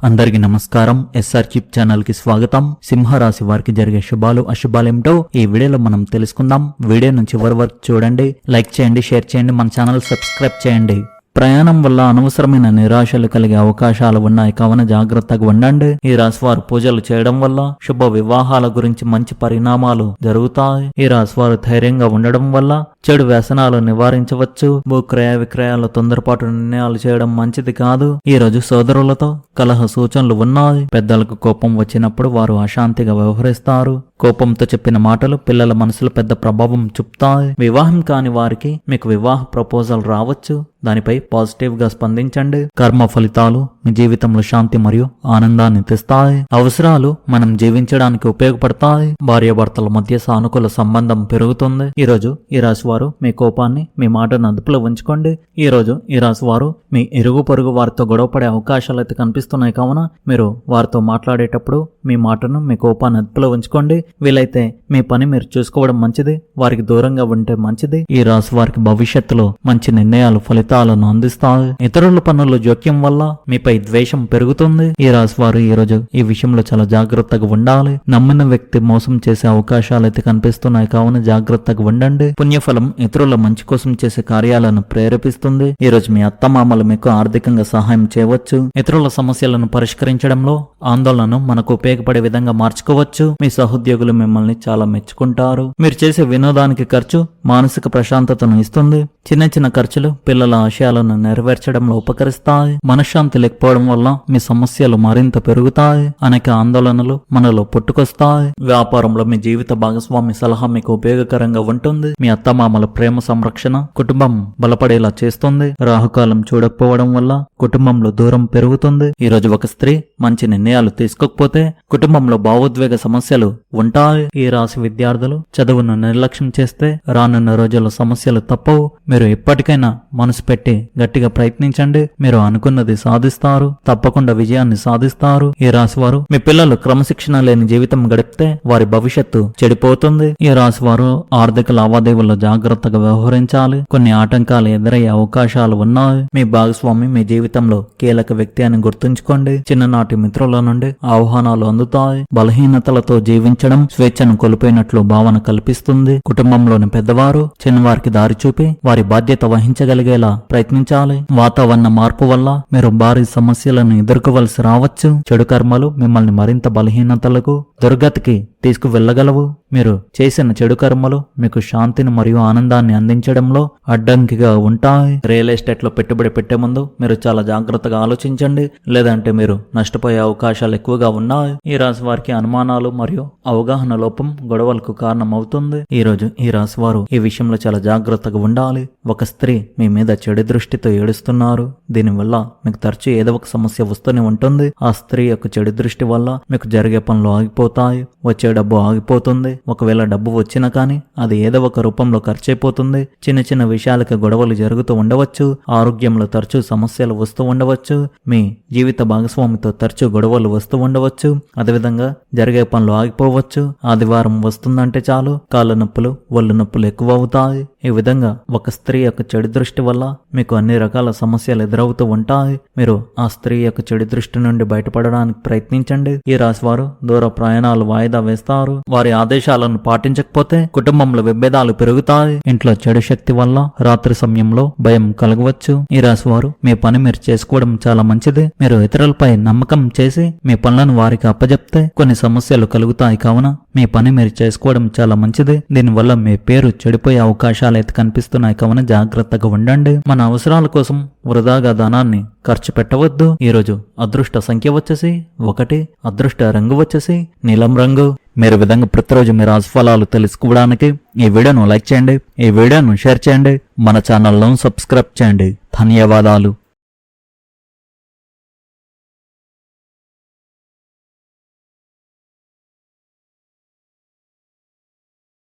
అందరికీ నమస్కారం. SR chip channel కి స్వాగతం. సింహరాశి వారికి జరిగే శుభాలు అశుభాలేమిటో ఈ వీడియోలో మనం తెలుసుకుందాం. వీడియోను చివరి వరకు చూడండి, లైక్ చేయండి, షేర్ చేయండి, మన ఛానల్ సబ్స్క్రైబ్ చేయండి. ప్రయాణం వల్ల అనవసరమైన నిరాశలు కలిగే అవకాశాలు ఉన్నాయి కావున జాగ్రత్తగా ఉండండి. ఈ రాశివారు పూజలు చేయడం వల్ల శుభ వివాహాల గురించి మంచి పరిణామాలు జరుగుతాయి. ఈ రాశివారు ధైర్యంగా ఉండడం వల్ల చెడు వ్యసనాలు నివారించవచ్చు. భూక్రయ విక్రయాలు తొందరపాటు నిర్ణయాలు చేయడం మంచిది కాదు. ఈ రోజు సోదరులతో కలహ సూచనలు ఉన్నాయి. పెద్దలకు కోపం వచ్చినప్పుడు వారు అశాంతిగా వ్యవహరిస్తారు. కోపంతో చెప్పిన మాటలు పిల్లల మనసులో పెద్ద ప్రభావం చూపుతాయి. వివాహం కాని వారికి మీకు వివాహ ప్రపోజల్ రావచ్చు. దానిపై పాజిటివ్ గా స్పందించండి. కర్మ ఫలితాలు మీ జీవితంలో శాంతి మరియు ఆనందాన్ని తెస్తాయి. అవసరాలు మనం జీవించడానికి ఉపయోగపడతాయి. భార్యాభర్తల మధ్య సానుకూల సంబంధం పెరుగుతుంది. ఈ రోజు ఈ రాశి వారు మీ కోపాన్ని మీ మాటను అదుపులో ఉంచుకోండి. ఈ రోజు ఈ రాశి వారు మీ ఇరుగు పొరుగు వారితో గొడవపడే అవకాశాలు అయితే కనిపిస్తున్నాయి కావున మీరు వారితో మాట్లాడేటప్పుడు మీ మాటను మీ కోపాన్ని అదుపులో ఉంచుకోండి. వీలైతే మీ పని మీరు చూసుకోవడం మంచిది. వారికి దూరంగా ఉంటే మంచిది. ఈ రాశి వారికి భవిష్యత్తులో మంచి నిర్ణయాలు ఫలితాలను అందిస్తాయి. ఇతరుల పనుల్లో జోక్యం వల్ల మీపై ద్వేషం పెరుగుతుంది. ఈ రాశి వారు ఈ రోజు ఈ విషయంలో చాలా జాగ్రత్తగా ఉండాలి. నమ్మిన వ్యక్తి మోసం చేసే అవకాశాలు అయితే కనిపిస్తున్నాయి కావున జాగ్రత్తగా ఉండండి. పుణ్యఫలం ఇతరుల మంచి కోసం చేసే కార్యాలను ప్రేరేపిస్తుంది. ఈ రోజు మీ అత్తమామలు మీకు ఆర్థికంగా సహాయం చేయవచ్చు. ఇతరుల సమస్యలను పరిష్కరించడంలో ఆందోళనను మనకు ఉపయోగపడే విధంగా మార్చుకోవచ్చు. మీ సహోద్యోగులు మిమ్మల్ని చాలా మెచ్చుకుంటారు. మీరు చేసే వినోదానికి ఖర్చు మానసిక ప్రశాంతతను ఇస్తుంది. చిన్న చిన్న ఖర్చులు పిల్లల ఆశయాలను నెరవేర్చడంలో ఉపకరిస్తాయి. మనశ్శాంతి లేకపోవడం వల్ల మీ సమస్యలు మరింత పెరుగుతాయి. అనేక ఆందోళనలు మనలో పుట్టుకొస్తాయి. వ్యాపారంలో మీ జీవిత భాగస్వామి సలహా మీకు ఉపయోగకరంగా ఉంటుంది. మీ అత్తమామల ప్రేమ సంరక్షణ కుటుంబం బలపడేలా చేస్తుంది. రాహుకాలం చూడకపోవడం వల్ల కుటుంబంలో దూరం పెరుగుతుంది. ఈ రోజు ఒక స్త్రీ మంచి నిర్ణయాలు తీసుకోకపోతే కుటుంబంలో భావోద్వేగ సమస్యలు ఉంటాయి. ఈ రాశి విద్యార్థులు చదువును నిర్లక్ష్యం చేస్తే రానున్న రోజుల్లో సమస్యలు తప్పవు. మీరు ఎప్పటికైనా మనసు పెట్టి గట్టిగా ప్రయత్నించండి. మీరు అనుకున్నది సాధిస్తారు. తప్పకుండా విజయాన్ని సాధిస్తారు. ఈ రాశి వారు మీ పిల్లలు క్రమశిక్షణ లేని జీవితం గడిపితే వారి భవిష్యత్తు చెడిపోతుంది. ఈ రాశి వారు ఆర్థిక లావాదేవీల్లో జాగ్రత్తగా వ్యవహరించాలి. కొన్ని ఆటంకాలు ఎదురయ్యే అవకాశాలు ఉన్నాయి. మీ భాగస్వామి మీ జీవితంలో కీలక వ్యక్తి అని గుర్తుంచుకోండి. చిన్ననాటి మిత్రుల నుండి ఆహ్వానాలు అందుతాయి. బలహీనతలతో జీవించడం స్వేచ్ఛను కోల్పోయినట్లు భావన కల్పిస్తుంది. కుటుంబంలోని పెద్దవారు చిన్నవారికి దారి చూపి వారి బాధ్యత వహించగలిగేలా ప్రయత్నించాలి. వాతావరణ మార్పు వల్ల మీరు భారీ సమస్యలను ఎదుర్కోవలసి రావచ్చు. చెడు కర్మలు మిమ్మల్ని మరింత బలహీనతలకు దుర్గతికి తీసుకువెళ్లగలవు. మీరు చేసిన చెడు కర్మలు మీకు శాంతిని మరియు ఆనందాన్ని అందించడంలో అడ్డంకిగా ఉంటాయి. రియల్ ఎస్టేట్ లో పెట్టుబడి పెట్టే ముందు మీరు చాలా జాగ్రత్తగా ఆలోచించండి, లేదంటే మీరు నష్టపోయే అవకాశాలు ఎక్కువగా ఉన్నాయి. ఈ రాశి వారికి అనుమానాలు మరియు అవగాహన లోపం గొడవలకు కారణమవుతుంది. ఈ రోజు ఈ రాశి వారు ఈ విషయంలో చాలా జాగ్రత్తగా ఉండాలి. ఒక స్త్రీ మీ మీద చెడు దృష్టితో ఏడుస్తున్నారు. దీనివల్ల మీకు తరచూ ఏదో ఒక సమస్య వస్తూనే ఉంటుంది. ఆ స్త్రీ యొక్క చెడు దృష్టి వల్ల మీకు జరిగే పనులు ఆగిపోతాయి. వచ్చే డబ్బు ఆగిపోతుంది. ఒకవేళ డబ్బు వచ్చినా కానీ అది ఏదో ఒక రూపంలో ఖర్చయిపోతుంది. చిన్న చిన్న విషయాలకు గొడవలు జరుగుతూ ఉండవచ్చు. ఆరోగ్యంలో తరచూ సమస్యలు వస్తూ ఉండవచ్చు. మీ జీవిత భాగస్వామితో తరచూ గొడవలు వస్తూ ఉండవచ్చు. అదేవిధంగా జరిగే పనులు ఆగిపోవచ్చు. ఆదివారం వస్తుందంటే చాలు కాళ్ళ నొప్పులు ఒళ్ళు నొప్పులు ఎక్కువ అవుతాయి. ఈ విధంగా ఒక స్త్రీ యొక్క చెడు దృష్టి వల్ల మీకు అన్ని రకాల సమస్యలు ఎదురవుతూ ఉంటాయి. మీరు ఆ స్త్రీ యొక్క చెడు దృష్టి నుండి బయటపడడానికి ప్రయత్నించండి. ఈ రాశి వారు దూర ప్రయాణాలు వాయిదా వేస్తారు. వారి ఆదేశాలను పాటించకపోతే కుటుంబంలో విభేదాలు పెరుగుతాయి. ఇంట్లో చెడు శక్తి వల్ల రాత్రి సమయంలో భయం కలగవచ్చు. ఈ రాశి వారు మీ పని మీరు చేసుకోవడం చాలా మంచిది. మీరు ఇతరులపై నమ్మకం చేసి మీ పనులను వారికి అప్పజెప్తే కొన్ని సమస్యలు కలుగుతాయి కావున మీ పని మీరు చేసుకోవడం చాలా మంచిది. దీనివల్ల మీ పేరు చెడిపోయే అవకాశాలు అయితే కనిపిస్తున్నాయి కావున జాగ్రత్తగా ఉండండి. మన అవసరాల కోసం వృధాగా ధనాన్ని ఖర్చు పెట్టవద్దు. ఈరోజు అదృష్ట సంఖ్య వచ్చేసి 1, అదృష్ట రంగు వచ్చేసి నీలం రంగు. మీరు విధంగా ప్రతిరోజు మీ రాశిఫలాలు తెలుసుకోవడానికి ఈ వీడియోను లైక్ చేయండి, ఈ వీడియోను షేర్ చేయండి, మన ఛానల్ను సబ్స్క్రైబ్ చేయండి. ధన్యవాదాలు.